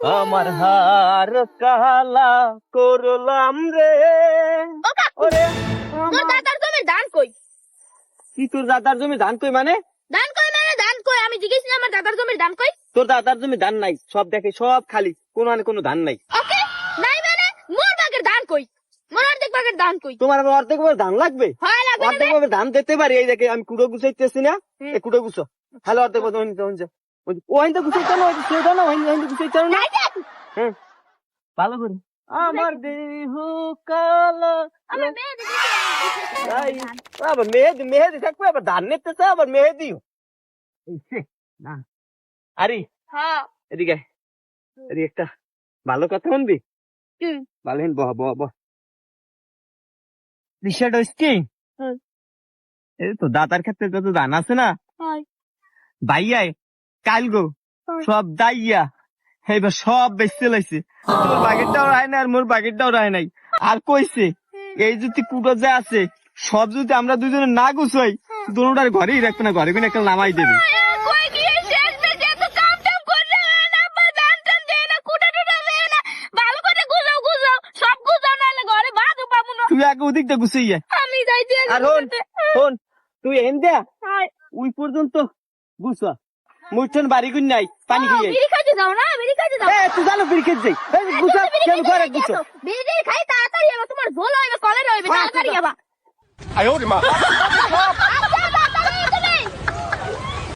আমার হার কালা করলাম রে। ও কাকু, ওরে তোর দাদার জমি ধান কই? কি তোর দাদার জমি ধান কই মানে? ধান কই মানে ধান কই? আমি জিজ্ঞেস না আমার দাদার জমির ধান কই? তোর দাদার জমি ধান নাই, সব দেখে সব খালি, কোনো ধান নাই। ওকে, নাই মানে মোর বাগের ধান কই? মোর অর্ধেক বাগের ধান কই? তোমার আবার অর্ধেক ভাবে ধান লাগবে? হয় লাগবে না অর্ধেক বে? ভাবে ধান দিতে পারি, এই দেখে আমি কুড়ো গুছাইতেছি না, এই কুড়ো গুছো। হ্যালো অর্ধেক ভাবে ওই তো গুছাইতে না, সেটা না, ওই গুছাইতে না। নাই দেখ, হ্যাঁ ভালো করে। আমার দেহ কালা আমি মেয়ে তাই দেখি। আবার মেহেদি থাকবে, আবার ধান নিতেছে, আবার মেহেদিও। না আরে হ্যাঁ, এদিকে এদিকে একটা ভালো কথা শুনবি? হুম, ভালো হিন বহ বহ বহ। বিষয়টা হচ্ছে কি, হুম, এই তো দাতার ক্ষেত্রে যত ধান আছে না, হয়, ভাইয়াই কাল গো হয়। সব দাইয়া এইবার সব বেচতে লাইছে। তোর বাগেরটাও রায় নাই আর মোর বাগেরটাও রায় নাই। আর কইছে এই যদি কুটো যে আছে সব যদি আমরা দুজনে না গুছাই, দুটার ঘরেই রাখবে না, ঘরে একটা নামাই দেবে। কই গিয়ে শেষ বেজে এত কাম টাম করতে হয় না, আব্বা ধান টান দেয় না, কুটা টুটা দেয় না, ভালো করে গুছাও, সব গুছাও নাহলে ঘরে ভাতও পাবো না। তুই আগে ওদিকটা গুছাইয়া। আমি যাইতে আর হন হন, তুই এন দেয়া হয়। ওই পর্যন্ত গুছা, মুঠন বাড়ি গুন নাই পানি খেয়ে। বিড়ি খাইতে যাও না, বিড়ি খাইতে যাও। তুই জানো বিরিকেট যাই, গুছা কেন করে গুছো। বিড়ি খাই তাড়াতাড়ি আবার তোমার ঝোল হইবে, কলের হইবে, তাড়াতাড়ি আবার। 哎呦我的妈！